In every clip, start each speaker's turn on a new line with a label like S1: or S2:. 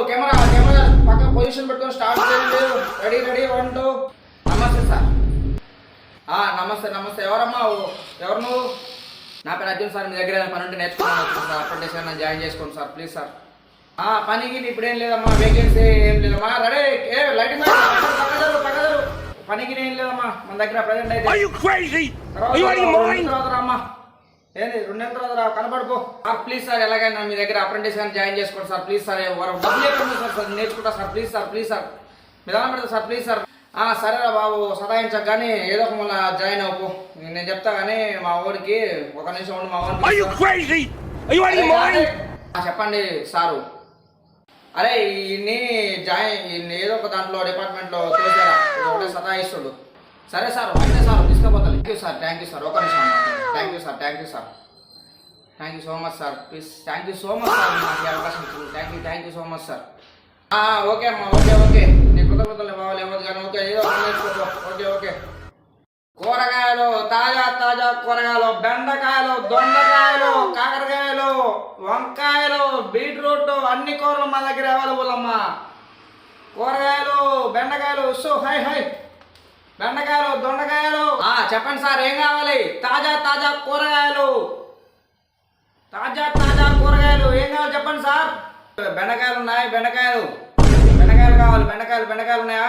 S1: Camera camera పక్క position పెట్టుకొని start చేయండి. Ready ready 1 2. నమస్తే సార్. నమస్తే నమస్తే. ఎవరమ్మా? ఎవరు నువ్వు? నా పేరు అర్జున్ సార్. మీ దగ్గర పని ఉంటే నేర్చుకున్నాను సార్. అప్రెంటిస్ నన్ను జాయిన్ చేసుకోండి సార్ ప్లీజ్ సార్. పనికి ఇప్పుడు ఏం లేదమ్మా, వేకెన్సీ ఏం లేదమ్మా. రెడీ లైటింగ్ పక్కదరు పనికి ఏం లేదమ్మా మన దగ్గర ప్రజెంట్ అయితే. తర్వాత రామ్మా. ఏంది 2 నెలల తర్వాత రా, కనపడిపో సార్ ప్లీజ్ సార్. ఎలాగైనా మీ దగ్గర అప్రెంటిస్ కానీ జాయిన్ చేసుకోండి సార్ ప్లీజ్ సార్. డబ్బులు ఇవ్వండి సార్, నేర్చుకుంటా sir please sir. Please sir మీరు ఎలా పెడతా సార్ ప్లీజ్ సార్. సరేరా బాబు, సదాయించక కానీ ఏదో ఒక మళ్ళీ జాయిన్ అవ్వకు. నేను చెప్తా కానీ మా ఊరికి ఒక నిమిషం ఉండి మా ఊరికి చెప్పండి సారు. అరే ఇన్ని జాయిన్ ఏదో ఒక దాంట్లో డిపార్ట్మెంట్లో తోసారా, ఒకటే సతాయిస్తుడు. సరే సార్ అయితే సార్ తీసుకుపోతాను. Thank you sir. ఒక నిమిషం. Thank you sir. Thank you sir. Thank you so much sir please. Thank you so much sir నాకు అవకాశం ఇచ్చింది. Thank you so much sir. Okay అమ్మా. ఓకే నీ కృతజ్ఞతలు బావాలి ఏమో కానీ ఓకే ఏదో ఓకే. కూరగాయలు తాజా తాజా కూరగాయలు, బెండకాయలు, దొండకాయలు, కాకరకాయలు, వంకాయలు, బీట్రూట్ అన్ని కూరలు మా దగ్గర అవైలబుల్ అమ్మా. కూరగాయలు బెండకాయలు హై బెండకాయలు దొండకాయలు. చెప్పండి సార్ ఏం కావాలి? తాజా తాజా కూరగాయలు ఏం కావాలి చెప్పండి సార్. బెండకాయలు ఉన్నాయి. బెండకాయలు కావాలి. బెండకాయలు ఉన్నాయా?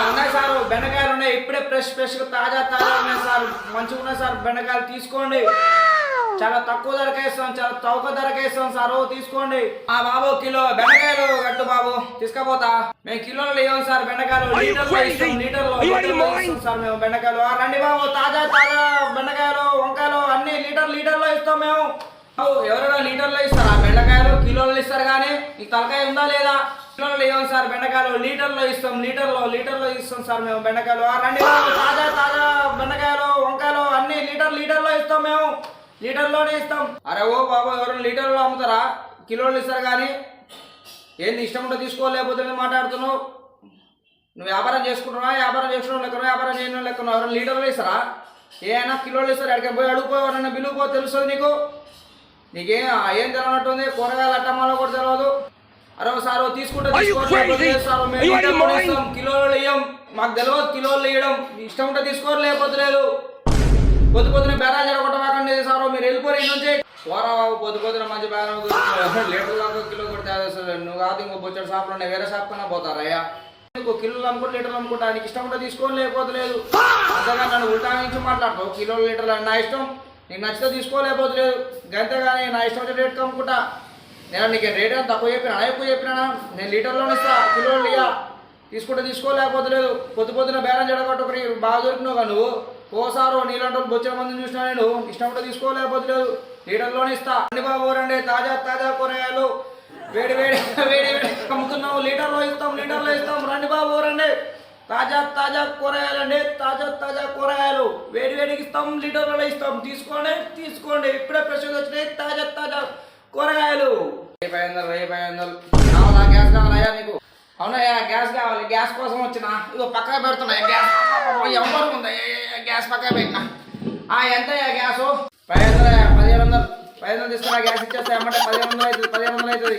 S1: ఉన్నాయి సార్. బెండకాయలు ఉన్నాయి. ఇప్పుడే ఫ్రెష్గా తాజా ఉన్నాయి సార్. మంచిగా ఉన్నాయి సార్. బెండకాయలు తీసుకోండి. చాలా తక్కువ ధరకే ఇస్తాం, చాలా చౌక ధరకే ఇస్తాం సార్. తీసుకోండి. బాబు కిలో బెండకాయలు కట్టు బాబు, తీసుకపోతా. మేము కిలోలు ఇవ్వం సార్. బెండకాయలు లీటర్లో సార్ మేము బెండకాయలు. రండి బాబు, తాజా బెండకాయలు వంకాయలు అన్ని లీటర్లో ఇస్తాం మేము. ఎవరైనా లీటర్లో ఇస్తారా బెండకాయలు? కిలోలు ఇస్తారు కానీ మీకు తలకాయ ఉందా లేదా? కిలోలు ఇవ్వం సార్. బెండకాయలు లీటర్లో ఇస్తాం. లీటర్లో ఇస్తాం సార్ మేము బెండకాయలు. రండి బాబు, తాజా బెండకాయలు వంకాయలు అన్ని లీటర్లో ఇస్తాం మేము. లీటర్లోనే ఇస్తాం. అరే ఓ బాబు, ఎవరైనా లీటర్లో అమ్ముతారా? కిలోలు ఇస్తారు కానీ ఏంది ఇష్టం ఉంటే తీసుకోలేకపోతే మాట్లాడుతున్నావు. నువ్వు వ్యాపారం చేసుకుంటున్నావా? వ్యాపారం చేసుకున్నావు లెక్కను, వ్యాపారం చేయడం లెక్కను. ఎవరైనా లీటర్లు ఇస్తారా? ఏమైనా కిలోలు ఇస్తారు. ఎక్కడికి పోయి అడుగుపోయి ఎవరైనా బిల్లుపో తెలుస్తుంది నీకు. నీకేం ఏం తెలియనట్టుంది. కూరగాయలు అట్టమాలో కూడా తెలియదు. అరే సార్ తీసుకుంటే కిలోలు ఇవ్వం. మాకు తెలియదు కిలోలు ఇవ్వడం. ఇష్టం ఉంటే తీసుకోరు, లేకపోతే లేదు. పొద్దున బేరాలు జరగొట్టమాకండి సార్. మీరు వెళ్ళిపోయి నుంచి బాబు పొద్దున మంచి బేరం లీటర్ దాకా కిలో కొడితే నువ్వు కాదు ఇంకో బొచ్చడు షాపులు ఉన్నాయి, వేరే షాప్ కన్నా పోతారయ్యా. ఇంకో కిలోలు అమ్ముకుంటే లీటర్లు అమ్ముకుంటా. నీకు ఇష్టం ఉంటే తీసుకోని, లేకపోతే లేదు. అంతగా నన్ను ఉల్టా నుంచి మాట్లాడతావు. కిలోలు లీటర్లు నా ఇష్టం. నీకు నచ్చితే తీసుకోలేకపోతే లేదు. గంతేగాని నా ఇష్టం వచ్చే రేట్ అమ్ముకుంటా. నేను నీకు రేట్ అని తక్కువ చెప్పినా ఎక్కువ చెప్పినా? నేను లీటర్లోనే ఇస్తా. కిలోలు ఇయ్యా. తీసుకుంటే తీసుకోలేకపోతే లేదు. పొద్దున బేరం జడగొట్టు ఒకటి బాగా దొరికినావుగా నువ్వు. ఓసారు నీళ్ళంటే బొచ్చిన మందిని చూసినా నేను. ఇష్టం ఉంటే తీసుకోలేకపోతే లేదు. లీటర్లోనే ఇస్తా. రండి బాబు రండి. తాజా కూరగాయలు వేడి అమ్ముతున్నావు. లీటర్లో ఇస్తాం. రండి బాబు రండి. తాజా కూరగాయలు అండి. తాజా కూరగాయలు వేడికి ఇస్తాం. లీటర్లో ఇస్తాం. తీసుకోండి. ఇప్పుడే ఫ్రెష్గా వచ్చినాయి తాజా కూరగాయలు. 500 గ్యాస్ కావాలయ్యా నీకు? అవునయ్యా గ్యాస్ కావాలి. గ్యాస్ కోసం వచ్చిన ఇదో పక్కన పెడుతున్నా. గ్యాస్ ఎవరు ఉందా? గ్యాస్ పక్కన పెట్టినా. ఎంతయ్యా గ్యాసు? 500 తీసుకున్నా. గ్యాస్ ఇచ్చేస్తా అమ్మంటే 1500 అవుతుంది.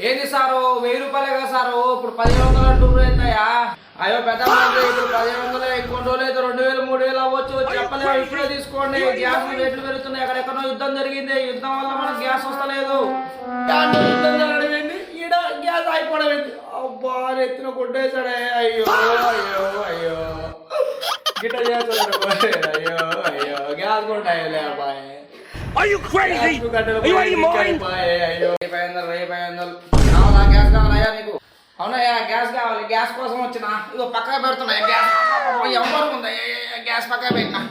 S1: ఏంది సారు 1000 రూపాయలే కదా సారు. ఇప్పుడు 1500 అంటున్నారు ఏంటయ్యా? అయ్యో పెద్ద ఇప్పుడు 1500 ఇంకొన్ని రోజులు అయితే 2000 3000 అవ్వచ్చు. చెప్పలేము. ఇప్పుడే తీసుకోండి. గ్యాస్ రేట్లు పెరుగుతున్నాయి. ఎక్కడెక్కడో యుద్ధం జరిగింది. యుద్ధం వల్ల మనకు గ్యాస్ వస్తలేదు. యుద్ధం జరగడం ఈడ గ్యాస్ అయిపోవడం ఏంటి? అబ్బా ఎత్తున కొట్టేశాడే. అయ్యో గిట్ట చేస్తాడు. అయ్యో గ్యాస్ కొంటాయిలే అబ్బాయి. 500 గ్యాస్ కావాలయ్యా నీకు? అవునయ్యా గ్యాస్ కావాలి. గ్యాస్ కోసం వచ్చిన ఇదో పక్కన పెడుతున్నా. గ్యాస్ ఎవరు ఉందా? గ్యాస్ పక్కన పెట్టినా.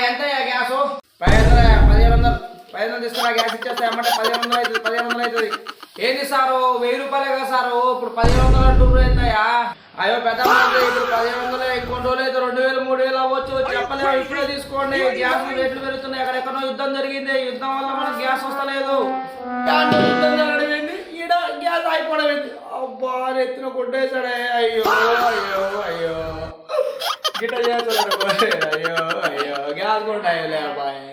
S1: ఎంతయ్యా గ్యాసు? 1500 తీసుకున్నా. గ్యాస్ ఇచ్చేస్తా అమ్మంటే 1500 అవుతుంది. ఏంది సారు 1000 రూపాయలే కదా సారు. ఇప్పుడు 1500 అంటున్నారు ఏంటయ్యా? అయ్యో పెద్ద ఇప్పుడు 1500 ఇంకొన్ని రోజులు అయితే 2000 3000 అవ్వచ్చు. చెప్పలేము. ఇప్పుడే తీసుకోండి. గ్యాస్ రేట్లు పెరుగుతున్నాయి. ఎక్కడెక్కడో యుద్ధం జరిగింది. యుద్ధం వల్ల మనకు గ్యాస్ వస్తలేదు. యుద్ధం జరగడం ఏంటి? ఈడ గ్యాస్ అయిపోవడం ఏంటి? అబ్బా ఎత్తున కొట్టేశాడే. అయ్యో గిట్ట చేస్తాడు. అయ్యో గ్యాస్ కొంటాయిలే అబ్బాయి.